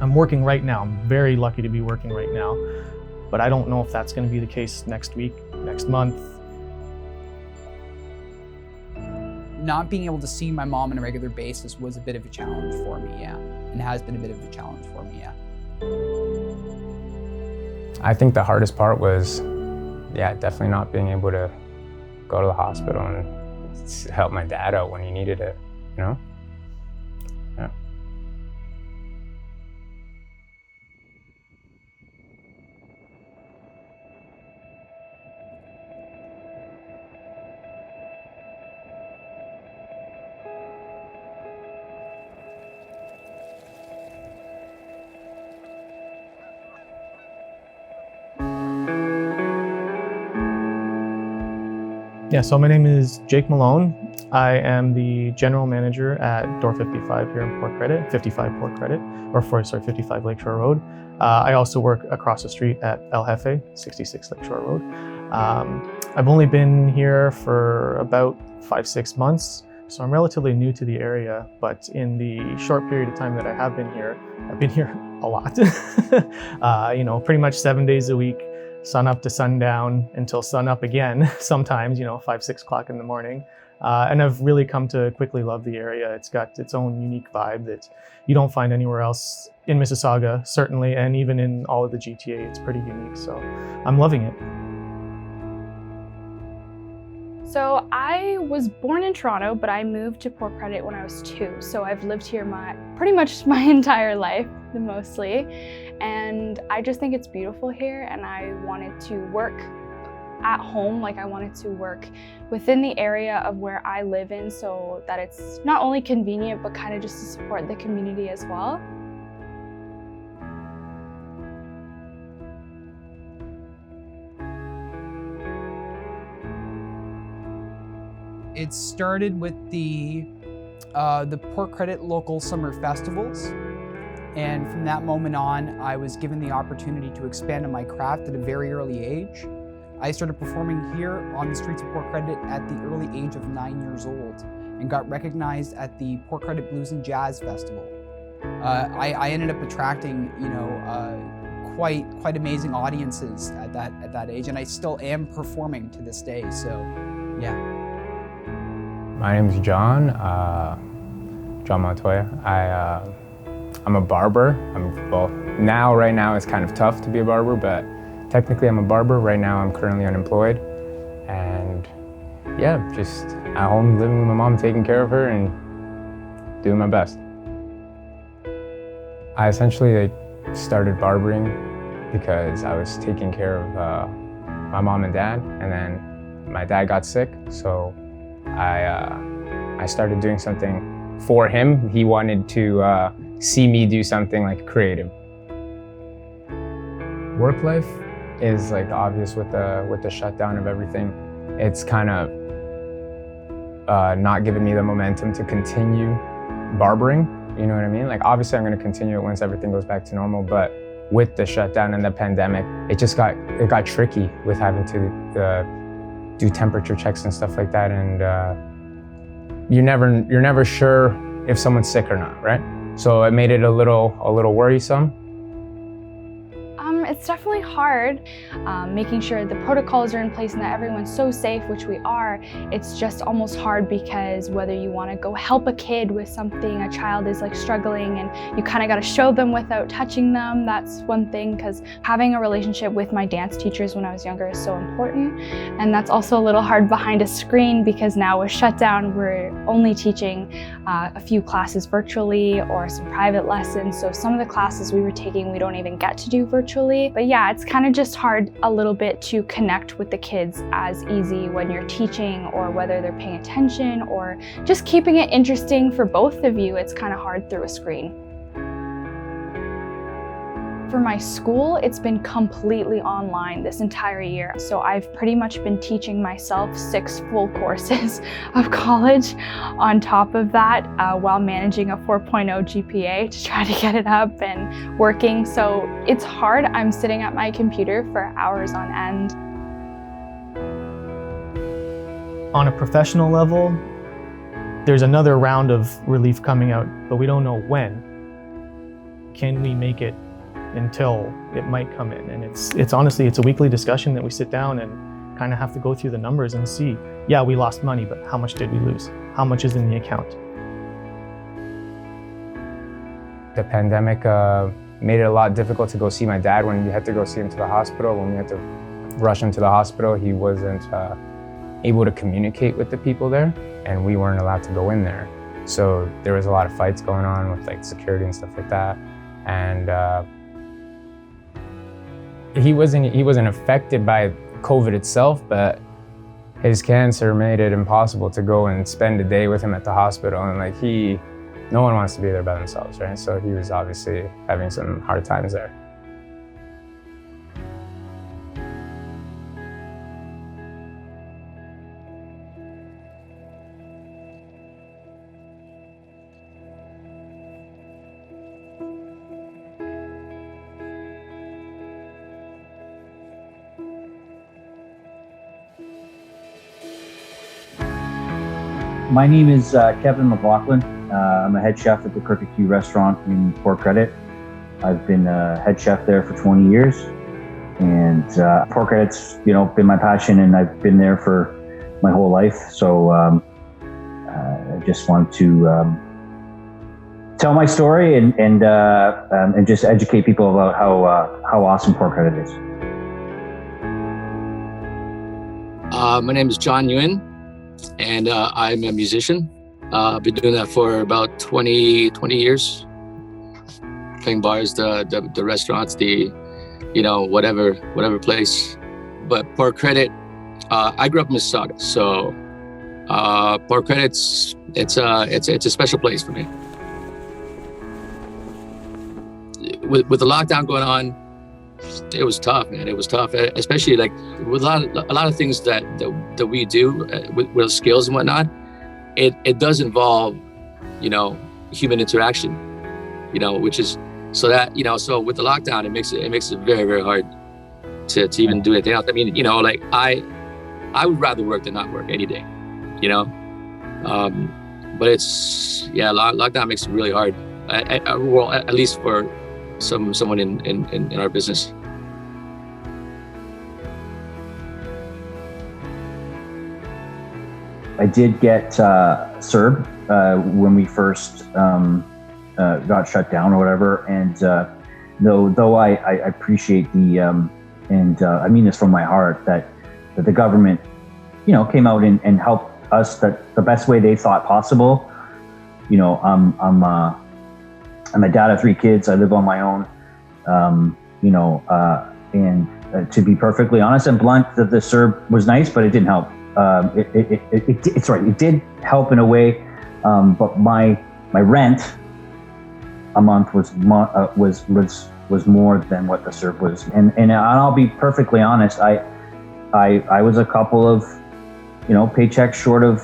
I'm working right now. I'm very lucky to be working right now, but I don't know if that's going to be the case next week, next month. Not being able to see my mom on a regular basis was a bit of a challenge for me, yeah. And has been a bit of a challenge for me, yeah. I think the hardest part was, definitely not being able to go to the hospital and help my dad out when he needed it, you know? Yeah. Yeah, so my name is Jake Malone. I am the general manager at door 55 here in Port Credit, 55 Port Credit, 55 Lakeshore Road. I also work across the street at El Jefe, 66 Lakeshore Road. I've only been here for about 5-6 months, so I'm relatively new to the area, but in the short period of time that I have been here, I've been here a lot. Pretty much 7 days a week, sun up to sundown until sun up again, sometimes, 5-6 o'clock in the morning. And I've really come to quickly love the area. It's got its own unique vibe that you don't find anywhere else in Mississauga, certainly, and even in all of the GTA, it's pretty unique. So I'm loving it. So I was born in Toronto, but I moved to Port Credit when I was 2. So I've lived here pretty much my entire life, mostly. And I just think it's beautiful here, and I wanted to work at home. Like, I wanted to work within the area of where I live in so that it's not only convenient, but kind of just to support the community as well. It started with the Port Credit local summer festivals. And from that moment on, I was given the opportunity to expand on my craft at a very early age. I started performing here on the streets of Port Credit at the early age of 9 years old and got recognized at the Port Credit Blues and Jazz Festival. I ended up attracting, quite amazing audiences at that age, and I still am performing to this day. So, yeah. My name is John Montoya. I'm a barber. Right now it's kind of tough to be a barber, but technically I'm a barber. Right now I'm currently unemployed. And just at home living with my mom, taking care of her and doing my best. I essentially started barbering because I was taking care of my mom and dad, and then my dad got sick, so I started doing something for him. He wanted to see me do something like creative. Work life is like obvious with the shutdown of everything. It's kind of not giving me the momentum to continue barbering. You know what I mean? Like, obviously I'm going to continue it once everything goes back to normal, but with the shutdown and the pandemic, it got tricky with having to do temperature checks and stuff like that, and you're never sure if someone's sick or not, right? So it made it a little worrisome. It's definitely hard, making sure the protocols are in place and that everyone's so safe, which we are. It's just almost hard because whether you want to go help a kid with something, a child is like struggling and you kind of got to show them without touching them. That's one thing, because having a relationship with my dance teachers when I was younger is so important. And that's also a little hard behind a screen because now with shutdown, we're only teaching a few classes virtually or some private lessons. So some of the classes we were taking, we don't even get to do virtually. But yeah, it's kind of just hard a little bit to connect with the kids as easy when you're teaching, or whether they're paying attention, or just keeping it interesting for both of you. It's kind of hard through a screen. For my school, it's been completely online this entire year. So I've pretty much been teaching myself 6 full courses of college on top of that, while managing a 4.0 GPA to try to get it up and working. So it's hard. I'm sitting at my computer for hours on end. On a professional level, there's another round of relief coming out, but we don't know when. can we make it until it might come in? And it's honestly, it's a weekly discussion that we sit down and kind of have to go through the numbers and see, yeah, we lost money, but how much did we lose? How much is in the account? The pandemic made it a lot difficult to go see my dad when we had to go see him to the hospital. When we had to rush him to the hospital, he wasn't able to communicate with the people there, and we weren't allowed to go in there. So there was a lot of fights going on with like security and stuff like that. And he wasn't affected by COVID itself, but his cancer made it impossible to go and spend a day with him at the hospital. And like no one wants to be there by themselves, right? So he was obviously having some hard times there. My name is Kevin McLaughlin. I'm a head chef at the Crooked Q restaurant in Port Credit. I've been a head chef there for 20 years, and Port Credit's been my passion, and I've been there for my whole life. So I just want to tell my story and just educate people about how awesome Port Credit is. My name is John Nguyen, and I'm a musician. I've been doing that for about 20 years. Playing bars, the restaurants, whatever place. But Port Credit, I grew up in Mississauga, so Port Credit's it's a special place for me. With the lockdown going on, it was tough, man. It was tough, especially like with a lot of things that we do with skills and whatnot. It does involve, human interaction, which is so that so with the lockdown, it makes it very, very hard to even do anything else. I mean, like I would rather work than not work any day, but it's lockdown makes it really hard. Well, at least for someone in our business. I did get CERB when we first got shut down or whatever, and though I appreciate and I mean this from my heart that the government came out and helped us the best way they thought possible. I'm a dad of 3 kids. I live on my own, and to be perfectly honest and blunt, that the CERB was nice, but it didn't help. It's right. It did help in a way, but my rent a month was more than what the CERB was. And I'll be perfectly honest. I was a couple of paychecks short of.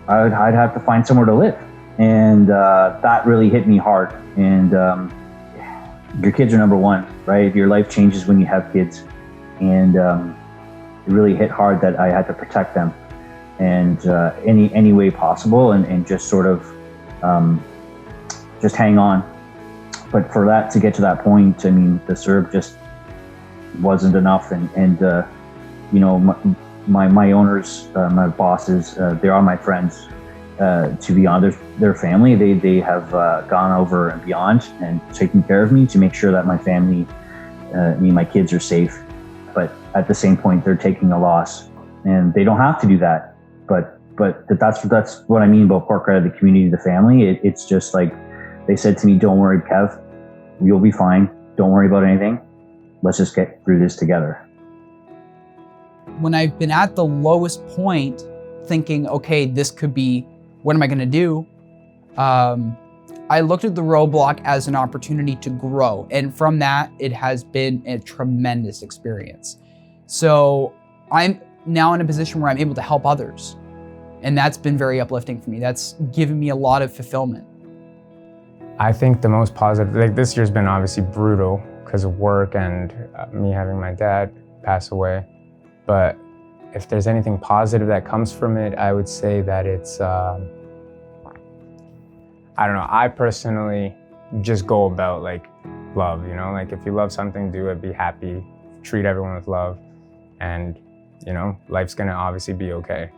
I'd have to find somewhere to live, and that really hit me hard. And your kids are number one, right? Your life changes when you have kids, and it really hit hard that I had to protect them, and any way possible, and just sort of just hang on. But for that to get to that point, I mean, the CERB just wasn't enough, and my owners, my bosses, they are my friends. To be honest, their family, they have gone over and beyond and taken care of me to make sure that my family, me and my kids are safe. But at the same point, they're taking a loss, and they don't have to do that. But that's what I mean about Port Credit, the community, the family. It's just like they said to me, "Don't worry, Kev, you'll be fine. Don't worry about anything. Let's just get through this together." When I've been at the lowest point, thinking, okay, this could be, what am I going to do? I looked at the roadblock as an opportunity to grow. And from that, it has been a tremendous experience. So I'm now in a position where I'm able to help others. And that's been very uplifting for me. That's given me a lot of fulfillment. I think the most positive, like this year's been obviously brutal because of work and me having my dad pass away. But if there's anything positive that comes from it, I would say that it's, I don't know, I personally just go about like love, you know? Like if you love something, do it, be happy, treat everyone with love, and you know, life's gonna obviously be okay.